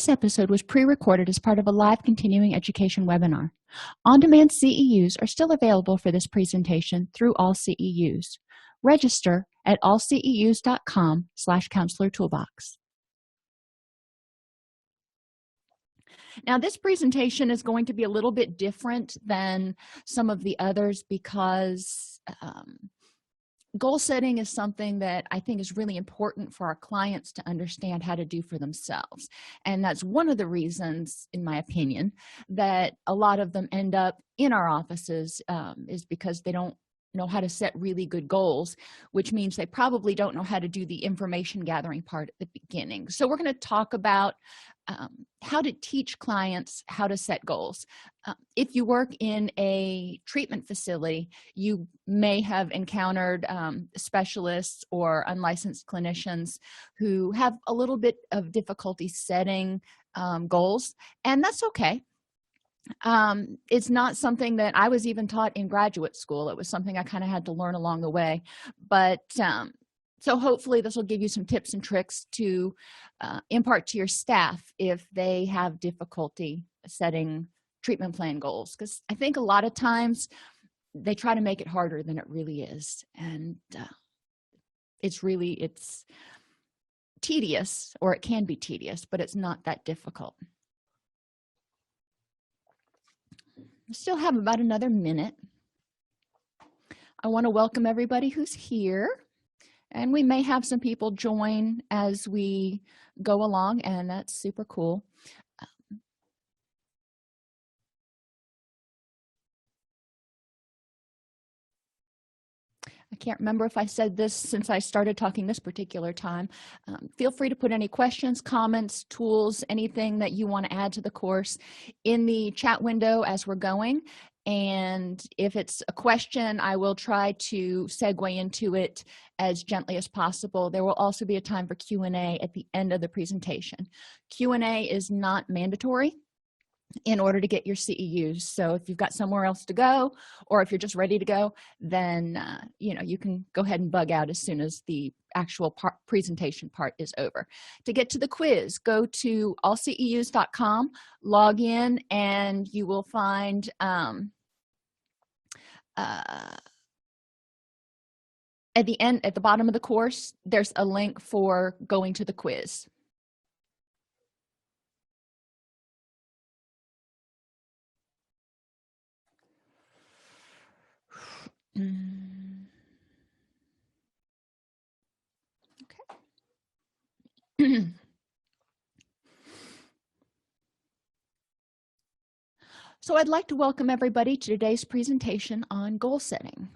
This episode was pre-recorded as part of a live continuing education webinar. On-demand CEUs are still available for this presentation through AllCEUs. Register at allceus.com/counselor toolbox. Now, this presentation is going to be a little bit different than some of the others because goal setting is something that I think is really important for our clients to understand how to do for themselves. And that's one of the reasons, in my opinion, that a lot of them end up in our offices is because they don't know how to set really good goals, which means they probably don't know how to do the information gathering part at the beginning. So we're going to talk about how to teach clients how to set goals. If you work in a treatment facility, you may have encountered specialists or unlicensed clinicians who have a little bit of difficulty setting goals, and that's okay. It's not something that I was even taught in graduate school. It was something I kind of had to learn along the way. But so hopefully this will give you some tips and tricks to impart to your staff if they have difficulty setting treatment plan goals, because I think a lot of times they try to make it harder than it really is, and it's tedious, or it can be tedious, but it's not that difficult. We still have about another minute. I want to welcome everybody who's here, and we may have some people join as we go along, and that's super cool. I can't remember if I said this since I started talking this particular time. Feel free to put any questions, comments, tools, anything that you want to add to the course in the chat window as we're going. And if it's a question, I will try to segue into it as gently as possible. There will also be a time for Q&A at the end of the presentation. Q&A is not mandatory in order to get your CEUs. So if you've got somewhere else to go, or if you're just ready to go, then you can go ahead and bug out as soon as the actual presentation part is over. To get to the quiz, go to allceus.com, log in, and you will find at the bottom of the course, there's a link for going to the quiz. Okay. So I'd like to welcome everybody to today's presentation on goal setting.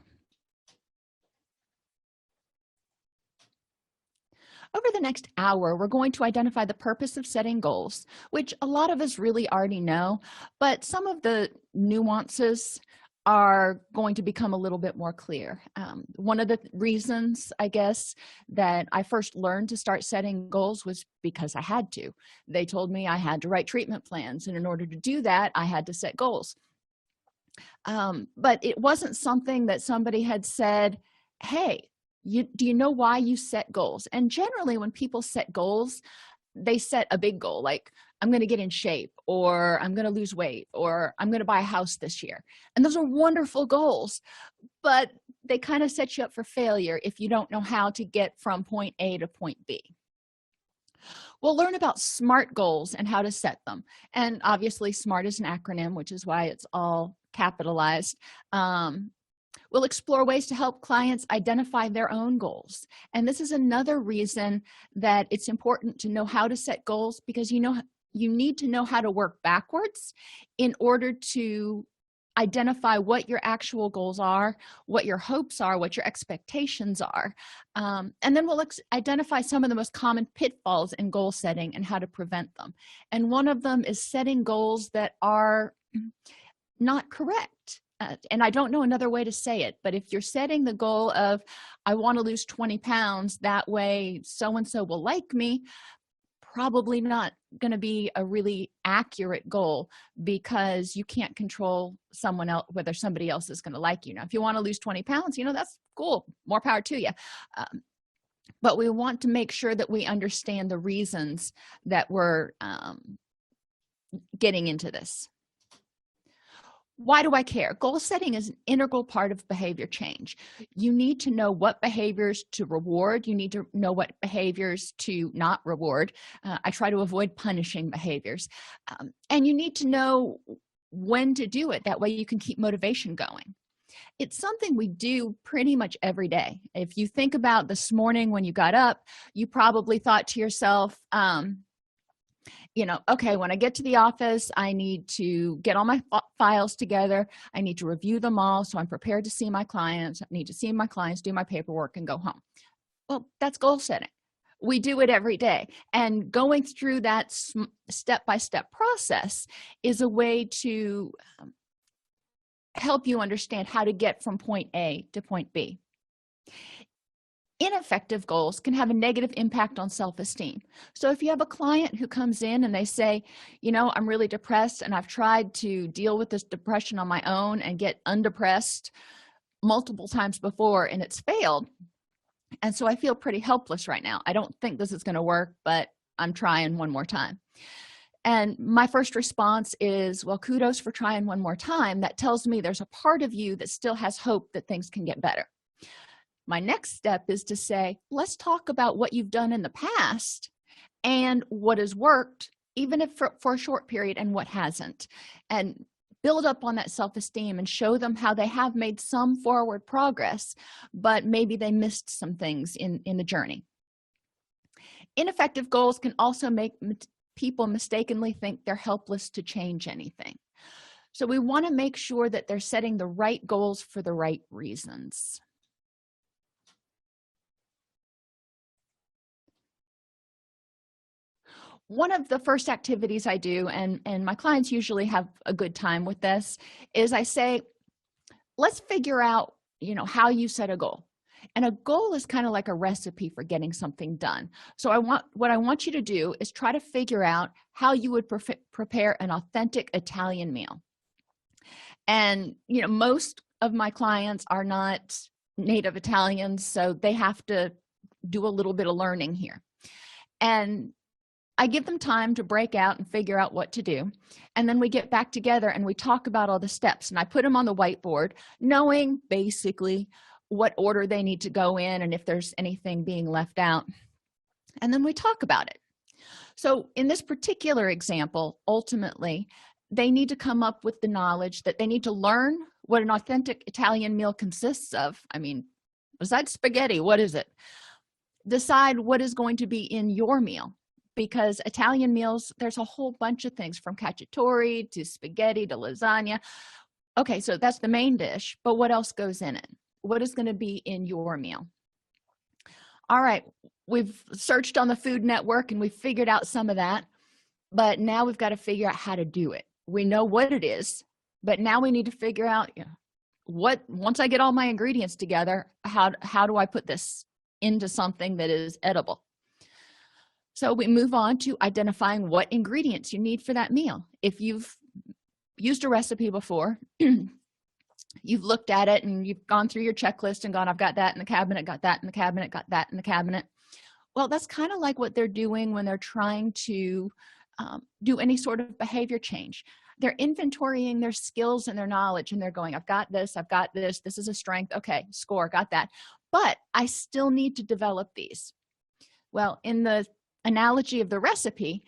Over the next hour, we're going to identify the purpose of setting goals, which a lot of us really already know, but some of the nuances are going to become a little bit more clear. One of the reasons, I guess, that I first learned to start setting goals was because I had to. They told me I had to write treatment plans, and in order to do that, I had to set goals. But it wasn't something that somebody had said, hey, do you know why you set goals? And generally, when people set goals, they set a big goal, like I'm going to get in shape, or I'm going to lose weight, or I'm going to buy a house this year. And those are wonderful goals, but they kind of set you up for failure if you don't know how to get from point A to point B. We'll learn about SMART goals and how to set them. And obviously, SMART is an acronym, which is why it's all capitalized. We'll explore ways to help clients identify their own goals. And this is another reason that it's important to know how to set goals, because you need to know how to work backwards in order to identify what your actual goals are, what your hopes are, what your expectations are. And then we'll identify some of the most common pitfalls in goal setting and how to prevent them. And one of them is setting goals that are not correct. And I don't know another way to say it, but if you're setting the goal of, I want to lose 20 pounds, that way so-and-so will like me, probably not going to be a really accurate goal, because you can't control someone else, whether somebody else is going to like you. Now, if you want to lose 20 pounds, that's cool. More power to you. but we want to make sure that we understand the reasons that we're getting into this. Why do I care? Goal setting is an integral part of behavior change. You need to know what behaviors to reward. You need to know what behaviors to not reward. I try to avoid punishing behaviors. And you need to know when to do it. That way you can keep motivation going. It's something we do pretty much every day. If you think about this morning when you got up, you probably thought to yourself, okay, when I get to the office, I need to get all my files together. I need to review them all so I'm prepared to see my clients. I need to see my clients, do my paperwork, and go home. Well, that's goal setting. We do it every day. And going through that step-by-step process is a way to help you understand how to get from point A to point B. Ineffective goals can have a negative impact on self-esteem. So if you have a client who comes in and they say, I'm really depressed and I've tried to deal with this depression on my own and get undepressed multiple times before and it's failed, and so I feel pretty helpless right now. I don't think this is going to work, but I'm trying one more time. And my first response is, well, kudos for trying one more time. That tells me there's a part of you that still has hope that things can get better. My next step is to say, let's talk about what you've done in the past and what has worked, even if for a short period, and what hasn't, and build up on that self-esteem and show them how they have made some forward progress, but maybe they missed some things in the journey. Ineffective goals can also make people mistakenly think they're helpless to change anything. So we want to make sure that they're setting the right goals for the right reasons. One of the first activities I do, and my clients usually have a good time with this, is I say, let's figure out, how you set a goal. And a goal is kind of like a recipe for getting something done. So what I want you to do is try to figure out how you would prepare an authentic Italian meal. And, most of my clients are not native Italians, so they have to do a little bit of learning here. And I give them time to break out and figure out what to do. And then we get back together and we talk about all the steps. And I put them on the whiteboard, knowing basically what order they need to go in and if there's anything being left out. And then we talk about it. So in this particular example, ultimately, they need to come up with the knowledge that they need to learn what an authentic Italian meal consists of. I mean, besides spaghetti, what is it? Decide what is going to be in your meal. Because Italian meals, there's a whole bunch of things from cacciatore to spaghetti to lasagna. Okay, so that's the main dish, but what else goes in it? What is going to be in your meal? All right, we've searched on the Food Network and we've figured out some of that, but now we've got to figure out how to do it. We know what it is, but now we need to figure out once I get all my ingredients together, how do I put this into something that is edible? So we move on to identifying what ingredients you need for that meal. If you've used a recipe before, you've looked at it and you've gone through your checklist and gone, I've got that in the cabinet, got that in the cabinet, got that in the cabinet. Well, that's kind of like what they're doing when they're trying to do any sort of behavior change. They're inventorying their skills and their knowledge, and they're going, I've got this, this is a strength. Okay, score, got that. But I still need to develop these. Well, in the analogy of the recipe,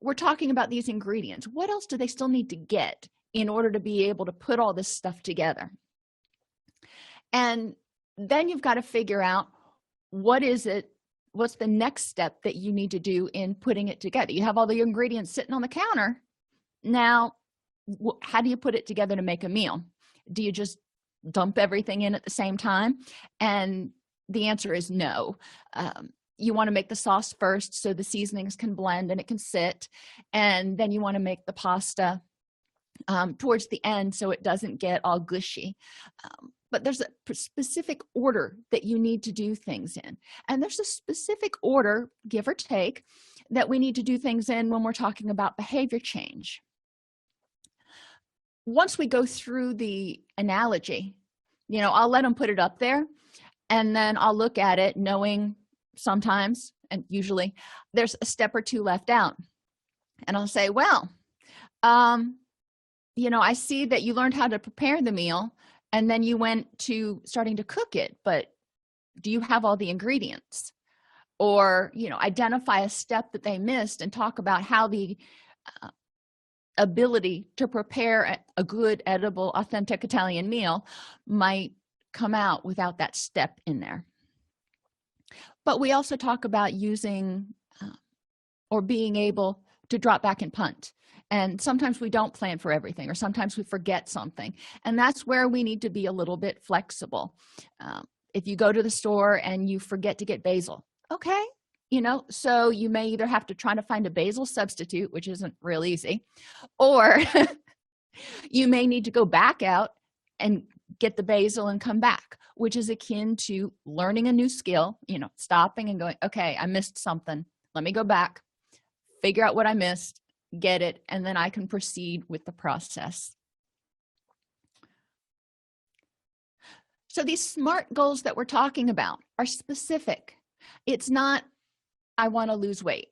we're talking about these ingredients. What else do they still need to get in order to be able to put all this stuff together? And then you've got to figure out what's the next step that you need to do in putting it together. You have all the ingredients sitting on the counter. Now, how do you put it together to make a meal? Do you just dump everything in at the same time? And the answer is no. You want to make the sauce first so the seasonings can blend and it can sit. And then you want to make the pasta towards the end so it doesn't get all gushy. But there's a specific order that you need to do things in. And there's a specific order, give or take, that we need to do things in when we're talking about behavior change. Once we go through the analogy, I'll let them put it up there, and then I'll look at it knowing sometimes, and usually, there's a step or two left out. And I'll say, well, I see that you learned how to prepare the meal and then you went to starting to cook it, but do you have all the ingredients? Or identify a step that they missed and talk about how the ability to prepare a good, edible, authentic Italian meal might come out without that step in there. But we also talk about using or being able to drop back and punt. And sometimes we don't plan for everything, or sometimes we forget something. And that's where we need to be a little bit flexible. If you go to the store and you forget to get basil, okay, so you may either have to try to find a basil substitute, which isn't real easy, or you may need to go back out and get the basil and come back, which is akin to learning a new skill, stopping and going, okay, I missed something. Let me go back, figure out what I missed, get it, and then I can proceed with the process. So these SMART goals that we're talking about are specific. It's not, I want to lose weight,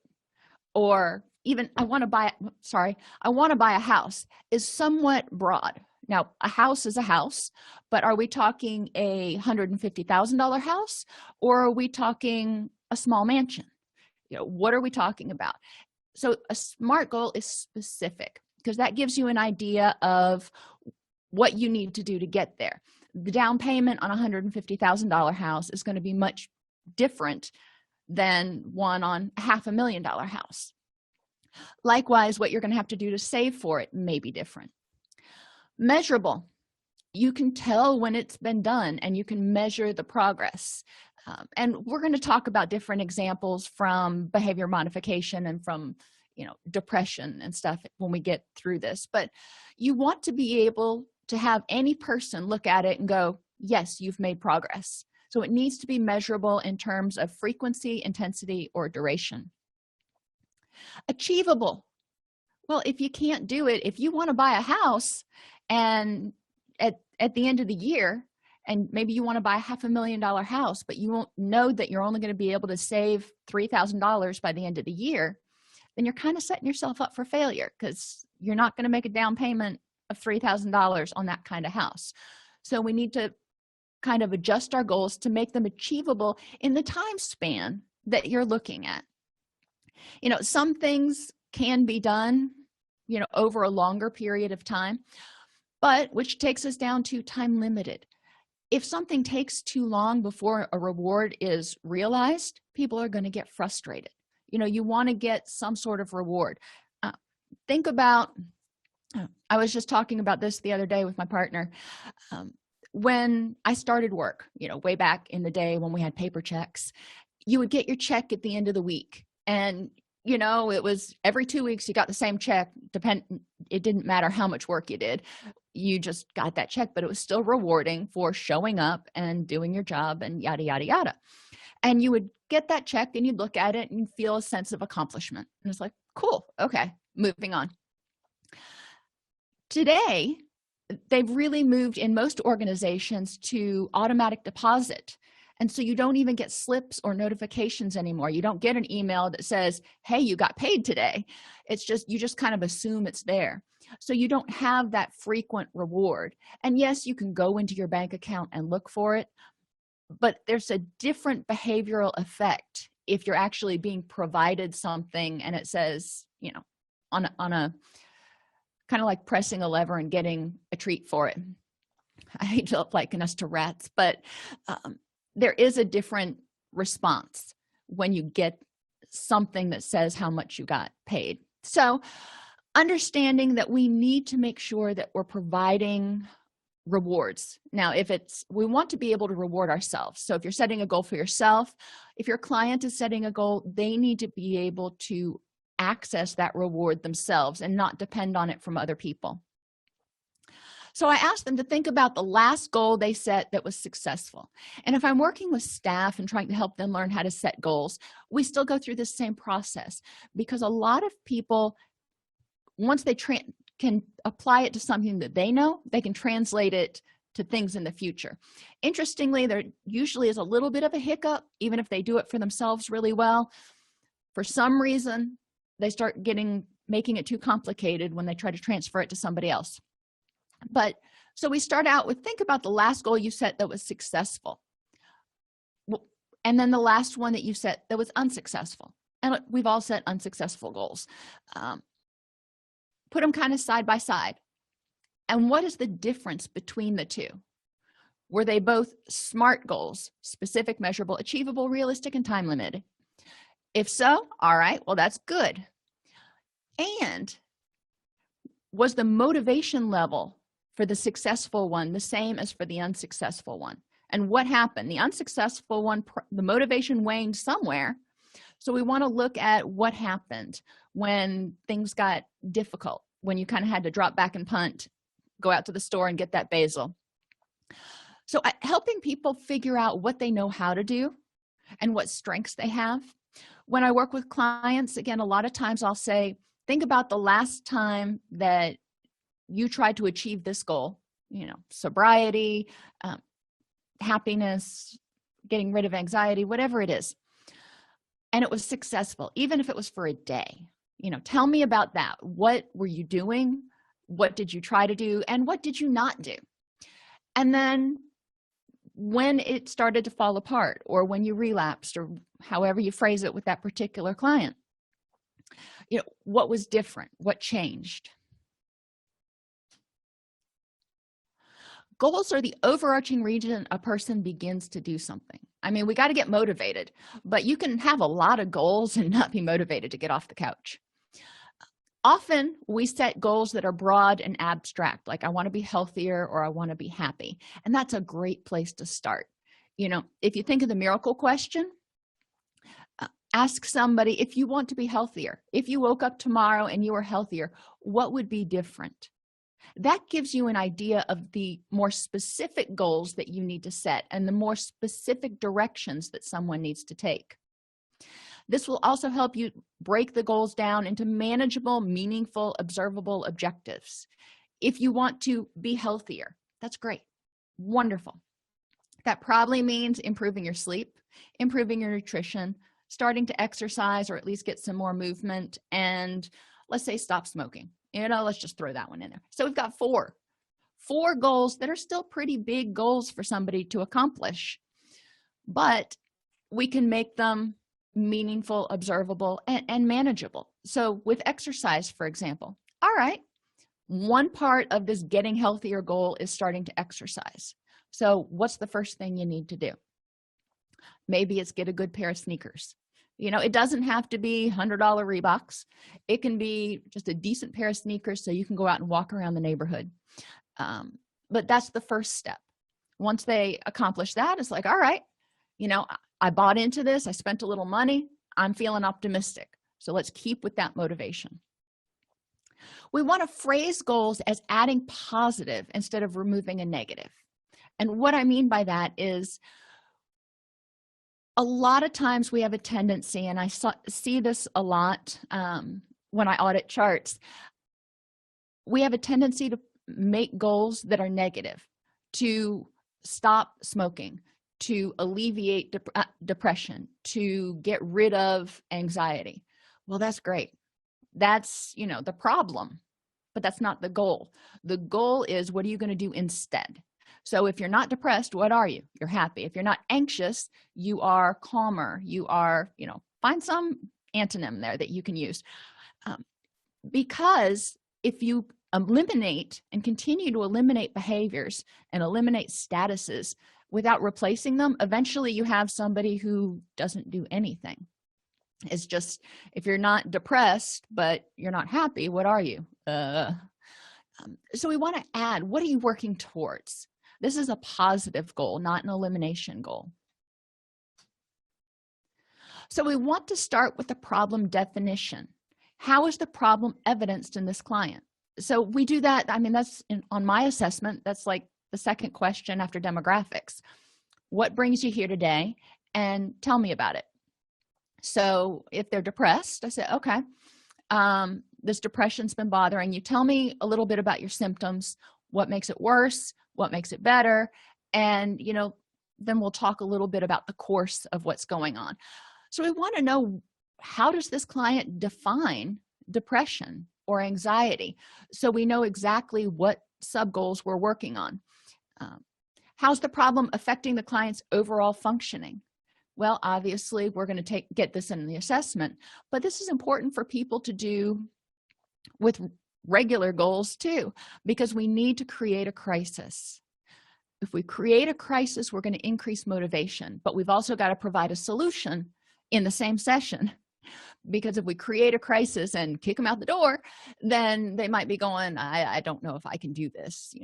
or even I want to buy a house is somewhat broad. Now, a house is a house, but are we talking a $150,000 house, or are we talking a small mansion? What are we talking about? So a SMART goal is specific because that gives you an idea of what you need to do to get there. The down payment on a $150,000 house is going to be much different than one on a $500,000 house. Likewise, what you're going to have to do to save for it may be different. Measurable. You can tell when it's been done and you can measure the progress. And we're going to talk about different examples from behavior modification and from depression and stuff when we get through this. But you want to be able to have any person look at it and go, yes, you've made progress. So it needs to be measurable in terms of frequency, intensity, or duration. Achievable. Well, if you can't do it, if you want to buy a house and at the end of the year, and maybe you want to buy a $500,000 house, but you won't know that you're only going to be able to save $3,000 by the end of the year, then you're kind of setting yourself up for failure because you're not going to make a down payment of $3,000 on that kind of house. So we need to kind of adjust our goals to make them achievable in the time span that you're looking at. Some things can be done, over a longer period of time, but which takes us down to time limited. If something takes too long before a reward is realized, people are going to get frustrated. You want to get some sort of reward. Think about, I was just talking about this the other day with my partner. When I started work, way back in the day when we had paper checks, you would get your check at the end of the week. And, it was every 2 weeks you got the same check. It didn't matter how much work you did. You just got that check, but it was still rewarding for showing up and doing your job and yada, yada, yada. And you would get that check and you'd look at it and feel a sense of accomplishment. And it's like, cool. Okay. Moving on. Today, they've really moved in most organizations to automatic deposit. And so you don't even get slips or notifications anymore. You don't get an email that says, hey, you got paid today. It's just, you just kind of assume it's there. So you don't have that frequent reward. And yes, you can go into your bank account and look for it, but there's a different behavioral effect if you're actually being provided something and it says, on a kind of like pressing a lever and getting a treat for it. I hate to liken us to rats, but there is a different response when you get something that says how much you got paid. So understanding that we need to make sure that we're providing rewards. Now, we want to be able to reward ourselves. So if you're setting a goal for yourself, if your client is setting a goal, they need to be able to access that reward themselves and not depend on it from other people. So I asked them to think about the last goal they set that was successful. And if I'm working with staff and trying to help them learn how to set goals, we still go through this same process because a lot of people, once they can apply it to something that they know, they can translate it to things in the future. Interestingly, there usually is a little bit of a hiccup, even if they do it for themselves really well. For some reason, they start making it too complicated when they try to transfer it to somebody else. But so we start out with, think about the last goal you set that was successful, and then the last one that you set that was unsuccessful. And we've all set unsuccessful goals. Put them kind of side by side. And what is the difference between the two? Were they both SMART goals: specific, measurable, achievable, realistic, and time limited? If so, all right, well, that's good. And was the motivation level for the successful one the same as for the unsuccessful one? And what happened? The unsuccessful one, the motivation waned somewhere. So we want to look at what happened when things got difficult, when you kind of had to drop back and punt, go out to the store and get that basil. So helping people figure out what they know how to do and what strengths they have. When I work with clients, again, a lot of times I'll say, think about the last time that you tried to achieve this goal, sobriety, happiness, getting rid of anxiety, whatever it is. And it was successful, even if it was for a day. Tell me about that. What were you doing? What did you try to do? And what did you not do? And then when it started to fall apart, or when you relapsed, or however you phrase it with that particular client, what was different? What changed? Goals are the overarching reason a person begins to do something. I mean, we got to get motivated, but you can have a lot of goals and not be motivated to get off the couch. Often we set goals that are broad and abstract, like I want to be healthier or I want to be happy. And that's a great place to start. If you think of the miracle question, ask somebody, if you want to be healthier, if you woke up tomorrow and you were healthier, what would be different? That gives you an idea of the more specific goals that you need to set and the more specific directions that someone needs to take. This will also help you break the goals down into manageable, meaningful, observable objectives. If you want to be healthier, that's great. Wonderful. That probably means improving your sleep, improving your nutrition, starting to exercise or at least get some more movement, and let's say stop smoking. Let's just throw that one in there. So we've got four goals that are still pretty big goals for somebody to accomplish, but we can make them meaningful, observable, and manageable. So with exercise, for example, all right, one part of this getting healthier goal is starting to exercise. So what's the first thing you need to do? Maybe it's get a good pair of sneakers. It doesn't have to be $100 Reeboks. It can be just a decent pair of sneakers so you can go out and walk around the neighborhood. But that's the first step. Once they accomplish that, it's like, all right, I bought into this. I spent a little money. I'm feeling optimistic. So let's keep with that motivation. We want to phrase goals as adding positive instead of removing a negative. And what I mean by that is, a lot of times we have a tendency, and I see this a lot when I audit charts, we have a tendency to make goals that are negative, to stop smoking, to alleviate depression, to get rid of anxiety. Well, that's great. That's, the problem, but that's not the goal. The goal is, what are you going to do instead? So if you're not depressed, what are you? You're happy. If you're not anxious, you are calmer. You are, find some antonym there that you can use. Because if you eliminate and continue to eliminate behaviors and eliminate statuses without replacing them, eventually you have somebody who doesn't do anything. It's just, if you're not depressed, but you're not happy, what are you? So we want to add, what are you working towards? This is a positive goal, not an elimination goal. So we want to start with the problem definition. How is the problem evidenced in this client? So we do that. I mean, that's on my assessment, that's like the second question after demographics. What brings you here today? And tell me about it. So if they're depressed, I say, okay, this depression's been bothering you. Tell me a little bit about your symptoms. what makes it worse, what makes it better, and then we'll talk a little bit about the course of what's going on. So we want to know, how does this client define depression or anxiety, so we know exactly what sub goals we're working on. How's the problem affecting the client's overall functioning? Well, obviously we're going to get this in the assessment, but this is important for people to do with regular goals too, because we need to create a crisis. If we create a crisis, we're going to increase motivation, but we've also got to provide a solution in the same session, because if we create a crisis and kick them out the door, then they might be going, I don't know if I can do this.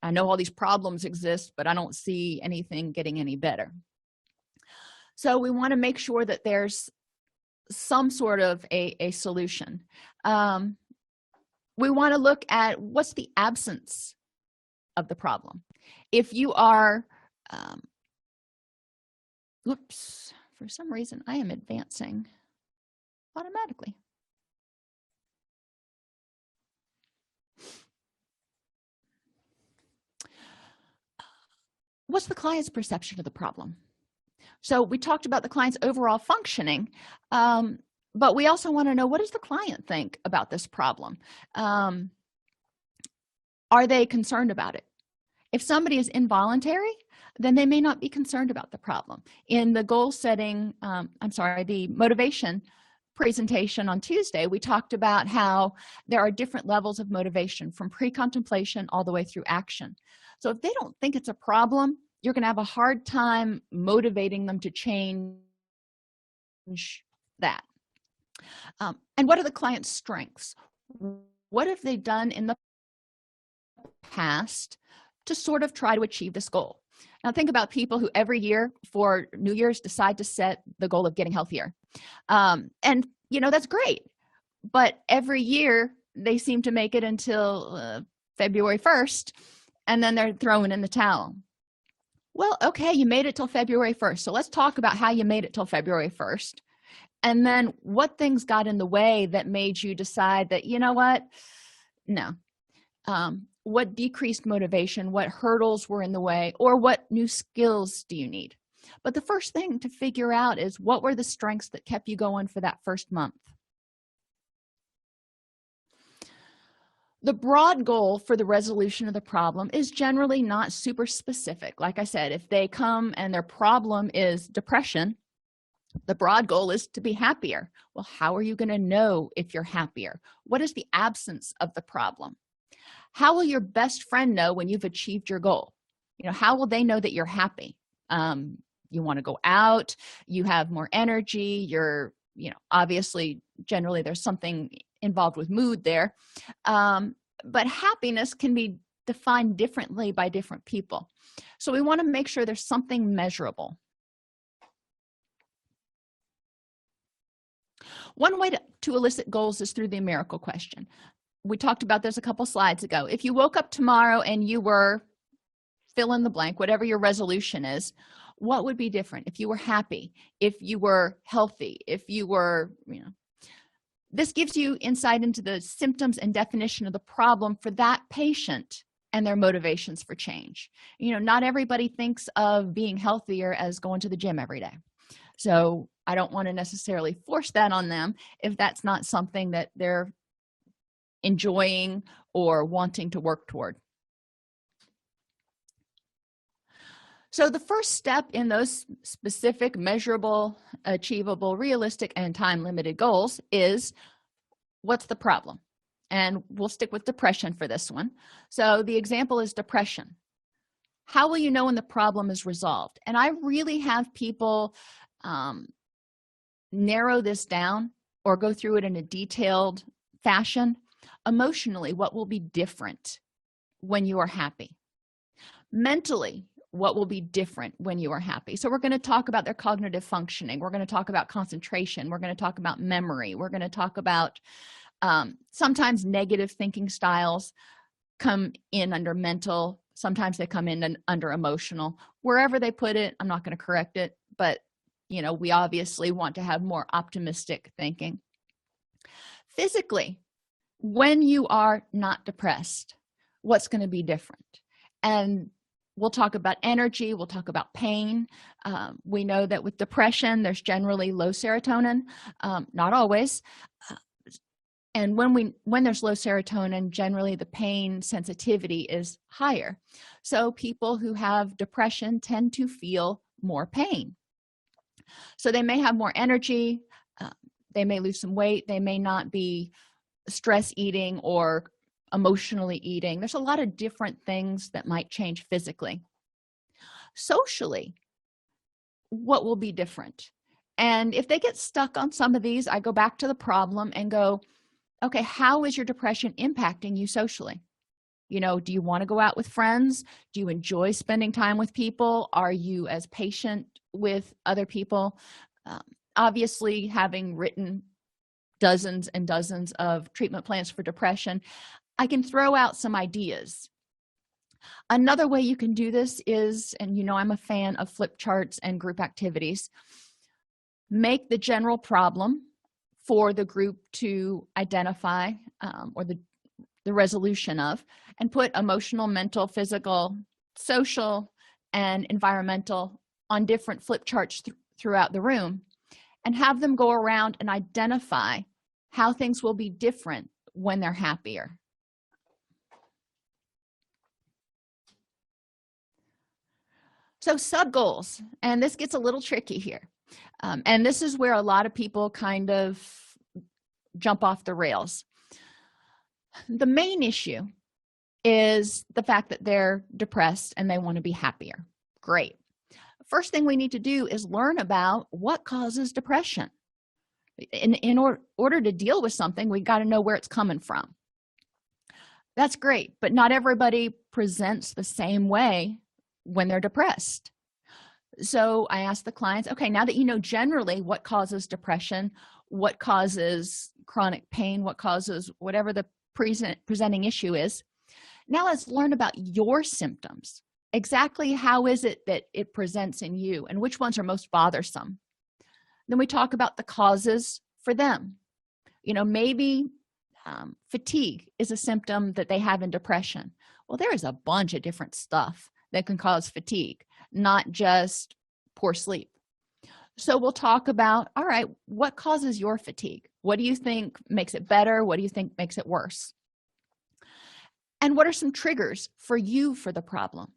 I know all these problems exist, but I don't see anything getting any better. So we want to make sure that there's some sort of a solution. We want to look at what's the absence of the problem. If you are, whoops, for some reason I am advancing automatically. What's the client's perception of the problem? So we talked about the client's overall functioning, but we also want to know, what does the client think about this problem? Are they concerned about it? If somebody is involuntary, then they may not be concerned about the problem. In the goal setting, the motivation presentation on Tuesday, we talked about how there are different levels of motivation, from pre-contemplation all the way through action. So if they don't think it's a problem, you're going to have a hard time motivating them to change that. And what are the client's strengths? What have they done in the past to sort of try to achieve this goal? Now think about people who every year for New Year's decide to set the goal of getting healthier. And that's great, but every year they seem to make it until February 1st, and then they're throwing in the towel. Well, okay, you made it till February 1st. So let's talk about how you made it till February 1st. And then what things got in the way that made you decide that, no. What decreased motivation, what hurdles were in the way, or what new skills do you need? But the first thing to figure out is, what were the strengths that kept you going for that first month? The broad goal for the resolution of the problem is generally not super specific. Like I said, if they come and their problem is depression, the broad goal is to be happier. Well, how are you going to know if you're happier? What is the absence of the problem? How will your best friend know when you've achieved your goal? How will they know that you're happy? You want to go out, you have more energy, you're, obviously, generally there's something involved with mood there. But happiness can be defined differently by different people. So we want to make sure there's something measurable. One way to elicit goals is through the numerical question. We talked about this a couple slides ago. If you woke up tomorrow and you were, fill in the blank, whatever your resolution is, what would be different? If you were happy, if you were healthy, if you were, this gives you insight into the symptoms and definition of the problem for that patient and their motivations for change. Not everybody thinks of being healthier as going to the gym every day. So I don't want to necessarily force that on them if that's not something that they're enjoying or wanting to work toward. So the first step in those specific, measurable, achievable, realistic, and time-limited goals is, what's the problem? And we'll stick with depression for this one. So the example is depression. How will you know when the problem is resolved? And I really have people narrow this down or go through it in a detailed fashion. Emotionally, what will be different when you are happy? Mentally, what will be different when you are happy? So we're going to talk about their cognitive functioning. We're going to talk about concentration. We're going to talk about memory. We're going to talk about sometimes negative thinking styles come in under mental. Sometimes they come in under emotional. Wherever they put it, I'm not going to correct it, but we obviously want to have more optimistic thinking. Physically, when you are not depressed, what's going to be different. And we'll talk about energy, we'll talk about pain. We know that with depression there's generally low serotonin, not always. And when there's low serotonin, generally the pain sensitivity is higher. So people who have depression tend to feel more pain. So they may have more energy, they may lose some weight, they may not be stress eating or emotionally eating. There's a lot of different things that might change physically. Socially, what will be different? And if they get stuck on some of these, I go back to the problem and go, okay, how is your depression impacting you socially? You know, do you want to go out with friends? Do you enjoy spending time with people? Are you as patient with other people? Obviously, having written dozens and dozens of treatment plans for depression, I can throw out some ideas. Another way you can do this is, and you know I'm a fan of flip charts and group activities, make the general problem for the group to identify, or the resolution of, and put emotional, mental, physical, social, and environmental on different flip charts throughout the room, and have them go around and identify how things will be different when they're happier. So sub-goals, and this gets a little tricky here. And this is where a lot of people kind of jump off the rails. The main issue is the fact that they're depressed and they want to be happier. Great. First thing we need to do is learn about what causes depression. In order to deal with something, we got to know where it's coming from. That's great, but not everybody presents the same way when they're depressed. So I ask the clients, okay, now that you know generally what causes depression, what causes chronic pain, what causes whatever the presenting issue is, now let's learn about your symptoms. Exactly how is it that it presents in you, and which ones are most bothersome? Then we talk about the causes for them. You know, maybe fatigue is a symptom that they have in depression. Well, there is a bunch of different stuff that can cause fatigue, not just poor sleep. So we'll talk about, all right, what causes your fatigue? What do you think makes it better? What do you think makes it worse? And what are some triggers for you for the problem?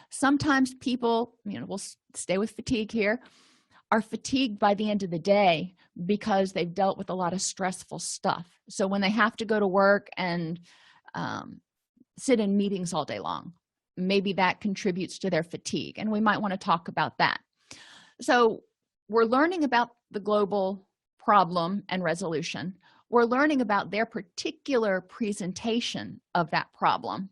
Sometimes people, you know, we'll stay with fatigue here, are fatigued by the end of the day because they've dealt with a lot of stressful stuff. So when they have to go to work and sit in meetings all day long, maybe that contributes to their fatigue, and we might want to talk about that. So we're learning about the global problem and resolution. We're learning about their particular presentation of that problem.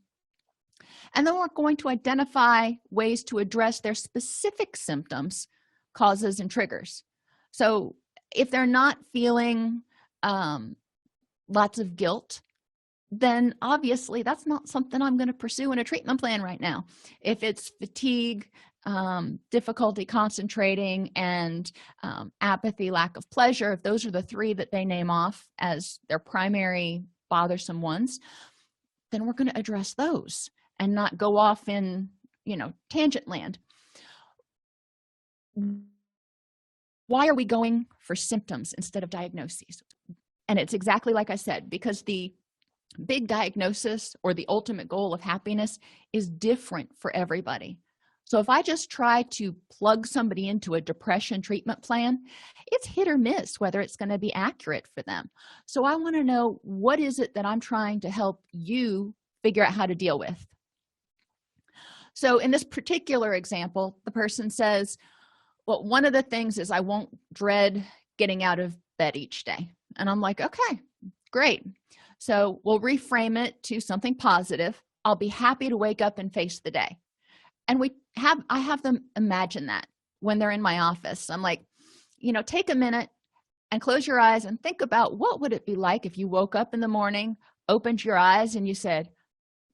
And then we're going to identify ways to address their specific symptoms, causes, and triggers. So if they're not feeling lots of guilt, then obviously that's not something I'm going to pursue in a treatment plan right now. If it's fatigue, difficulty concentrating, and apathy, lack of pleasure, if those are the three that they name off as their primary bothersome ones, then we're going to address those and not go off in, you know, tangent land. Why are we going for symptoms instead of diagnoses? And it's exactly like I said, because the big diagnosis or the ultimate goal of happiness is different for everybody. So if I just try to plug somebody into a depression treatment plan, it's hit or miss whether it's going to be accurate for them. So I want to know, what is it that I'm trying to help you figure out how to deal with? So in this particular example, the person says, well, one of the things is I won't dread getting out of bed each day. And I'm like, okay, great. So we'll reframe it to something positive. I'll be happy to wake up and face the day. And I have them imagine that when they're in my office. I'm like, you know, take a minute and close your eyes and think about, what would it be like if you woke up in the morning, opened your eyes, and you said,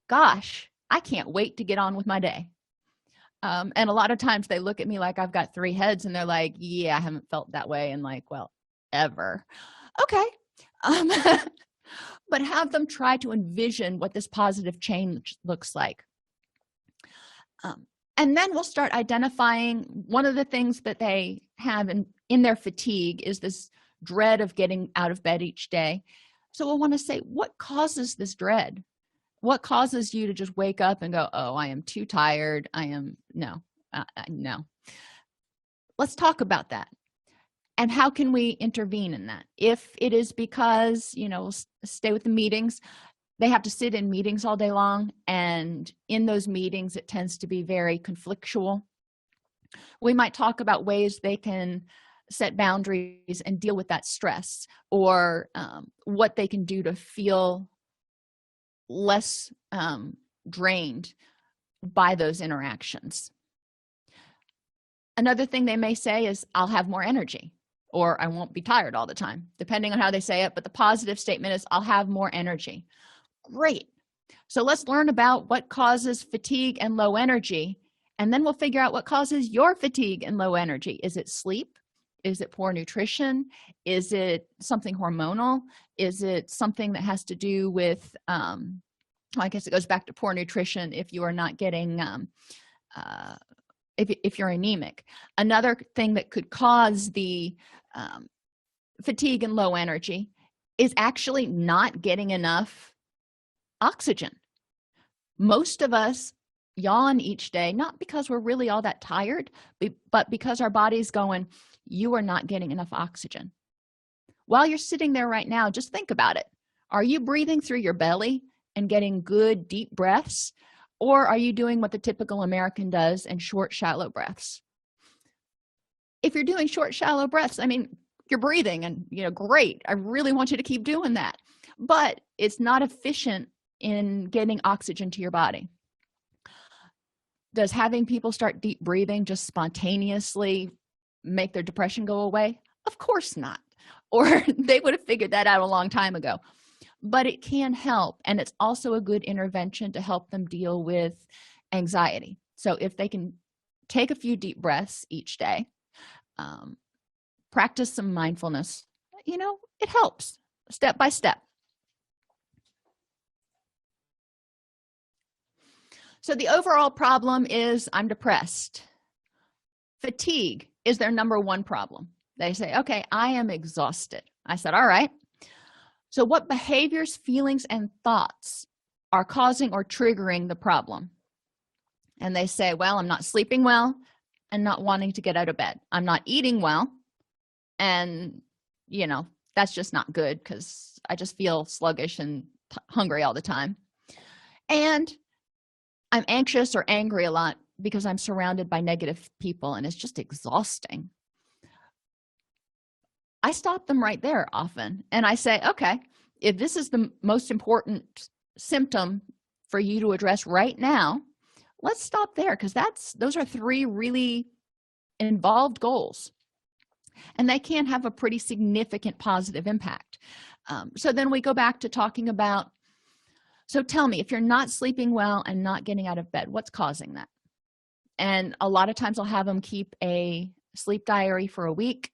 gosh, I can't wait to get on with my day. And a lot of times they look at me like I've got three heads, and they're like, yeah, I haven't felt that way in, like, well, ever. Okay. but have them try to envision what this positive change looks like. And then we'll start identifying one of the things that they have in their fatigue is this dread of getting out of bed each day. So we'll want to say, what causes this dread? What causes you to just wake up and go, oh, I am too tired. No. Let's talk about that. And how can we intervene in that? If it is because, we'll stay with the meetings, they have to sit in meetings all day long, and in those meetings it tends to be very conflictual. We might talk about ways they can set boundaries and deal with that stress, or what they can do to feel less drained by those interactions. Another thing they may say is, I'll have more energy, or I won't be tired all the time, depending on how they say it. But the positive statement is, I'll have more energy. Great. So let's learn about what causes fatigue and low energy, and then we'll figure out what causes your fatigue and low energy. Is it sleep? Is it poor nutrition? Is it something hormonal? Is it something that has to do with, I guess it goes back to poor nutrition if you are not getting, if you're anemic. Another thing that could cause the fatigue and low energy is actually not getting enough oxygen. Most of us yawn each day, not because we're really all that tired, but because our body's going, you are not getting enough oxygen. While you're sitting there right now, just think about it. Are you breathing through your belly and getting good deep breaths, or are you doing what the typical American does and short, shallow breaths? If you're doing short, shallow breaths, you're breathing and, great. I really want you to keep doing that. But it's not efficient in getting oxygen to your body. Does having people start deep breathing just spontaneously make their depression go away? Of course not. Or they would have figured that out a long time ago. But it can help, and it's also a good intervention to help them deal with anxiety. So if they can take a few deep breaths each day, practice some mindfulness, it helps step by step. So the overall problem is, I'm depressed. Fatigue is their number one problem. They say, okay, I am exhausted. I said, all right. So what behaviors, feelings, and thoughts are causing or triggering the problem? And they say, well, I'm not sleeping well and not wanting to get out of bed. I'm not eating well. And, that's just not good because I just feel sluggish and hungry all the time. And I'm anxious or angry a lot because I'm surrounded by negative people and it's just exhausting. I stop them right there often and I say, okay, if this is the most important symptom for you to address right now, let's stop there, because those are 3 really involved goals, and they can have a pretty significant positive impact. So then we go back to talking about, so tell me, if you're not sleeping well and not getting out of bed, what's causing that? And a lot of times I'll have them keep a sleep diary for a week.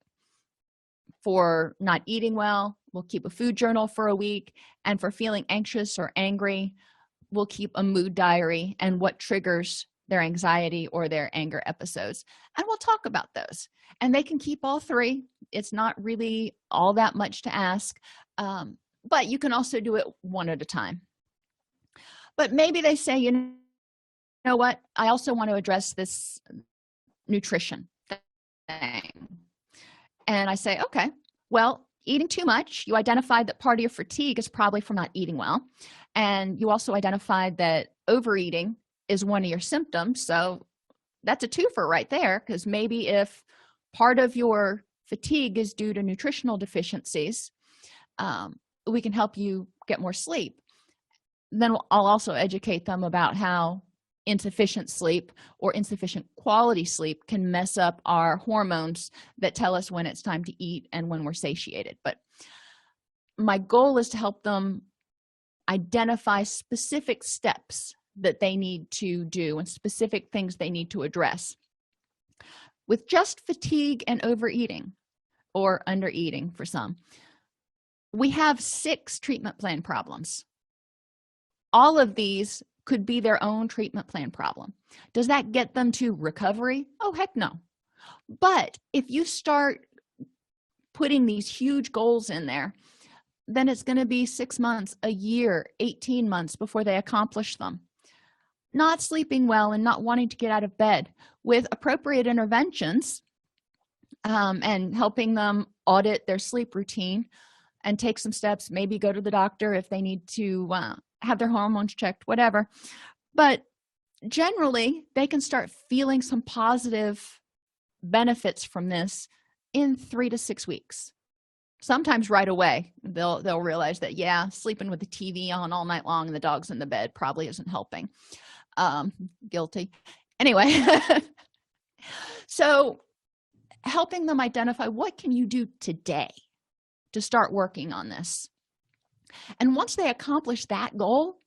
For not eating well, we'll keep a food journal for a week. And for feeling anxious or angry, we'll keep a mood diary and what triggers their anxiety or their anger episodes. And we'll talk about those. And they can keep all 3. It's not really all that much to ask, but you can also do it one at a time. But maybe they say, you know what, I also want to address this nutrition thing. And I say, okay, well, eating too much, you identified that part of your fatigue is probably from not eating well. And you also identified that overeating is one of your symptoms. So that's a twofer right there, because maybe if part of your fatigue is due to nutritional deficiencies, we can help you get more sleep. Then I'll also educate them about how insufficient sleep or insufficient quality sleep can mess up our hormones that tell us when it's time to eat and when we're satiated. But my goal is to help them identify specific steps that they need to do and specific things they need to address. With just fatigue and overeating, or undereating for some, we have 6 treatment plan problems. All of these could be their own treatment plan problem. Does that get them to recovery? Oh, heck no. But if you start putting these huge goals in there, then it's going to be 6 months, a year, 18 months before they accomplish them. Not sleeping well and not wanting to get out of bed. With appropriate interventions and helping them audit their sleep routine and take some steps, maybe go to the doctor if they need to have their hormones checked, whatever. But generally, they can start feeling some positive benefits from this in 3 to 6 weeks. Sometimes right away, they'll realize that, yeah, sleeping with the TV on all night long and the dog's in the bed probably isn't helping. Guilty. Anyway, so helping them identify what can you do today to start working on this. And once they accomplish that goal,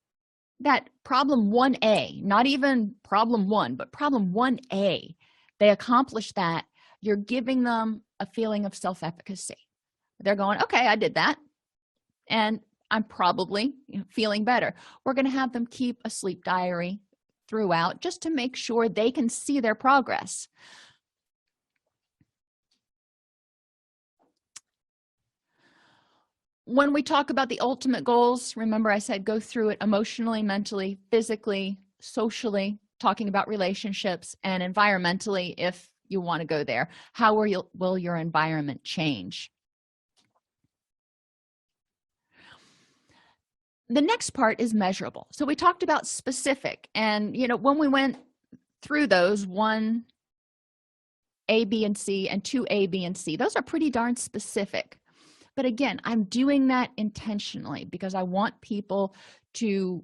that problem 1A, not even problem 1, but problem 1A, they accomplish that, you're giving them a feeling of self-efficacy. They're going, okay, I did that, and I'm probably feeling better. We're going to have them keep a sleep diary throughout just to make sure they can see their progress. When we talk about the ultimate goals, remember I said go through it emotionally, mentally, physically, socially, talking about relationships, and environmentally if you want to go there. How will your environment change? The next part is measurable. So we talked about specific, and when we went through those 1A, B, and C and 2A, B, and C, those are pretty darn specific. But again, I'm doing that intentionally because I want people to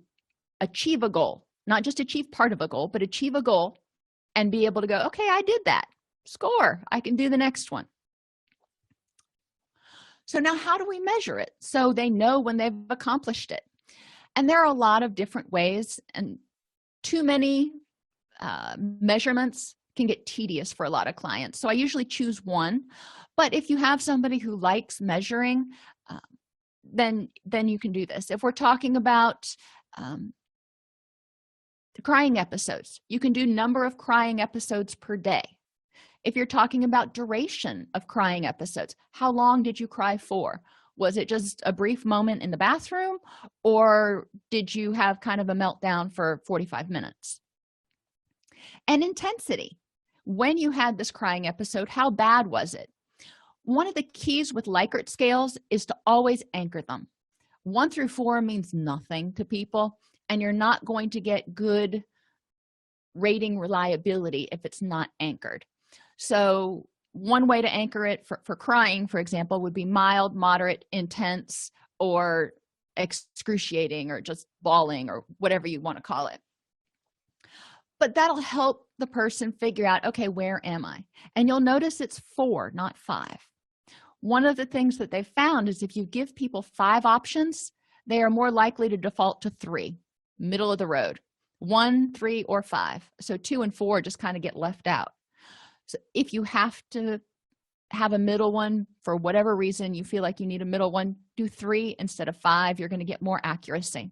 achieve a goal, not just achieve part of a goal, but achieve a goal and be able to go, okay, I did that. Score. I can do the next one. So now how do we measure it so they know when they've accomplished it? And there are a lot of different ways, and too many measurements can get tedious for a lot of clients. So I usually choose one. But if you have somebody who likes measuring, then you can do this. If we're talking about the crying episodes, you can do number of crying episodes per day. If you're talking about duration of crying episodes, how long did you cry for? Was it just a brief moment in the bathroom, or did you have kind of a meltdown for 45 minutes? And intensity. When you had this crying episode, how bad was it? One of the keys with Likert scales is to always anchor them. 1 through 4 means nothing to people, and you're not going to get good rating reliability if it's not anchored. So one way to anchor it for crying, for example, would be mild, moderate, intense, or excruciating, or just bawling, or whatever you want to call it. But that'll help the person figure out, okay, where am I? And you'll notice it's 4, not 5. One of the things that they found is if you give people 5 options, they are more likely to default to 3, middle of the road, 1, 3, or 5. So 2 and 4 just kind of get left out. So if you have to have a middle one for whatever reason, you feel like you need a middle one, do 3 instead of 5. You're going to get more accuracy.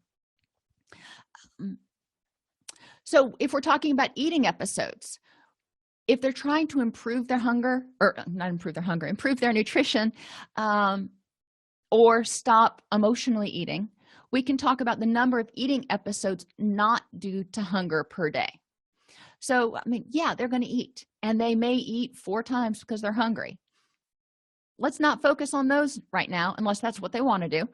So if we're talking about eating episodes, if they're trying to improve their hunger, or not improve their hunger, improve their nutrition, or stop emotionally eating, we can talk about the number of eating episodes not due to hunger per day. So, yeah, they're going to eat, and they may eat 4 times because they're hungry. Let's not focus on those right now, unless that's what they want to do.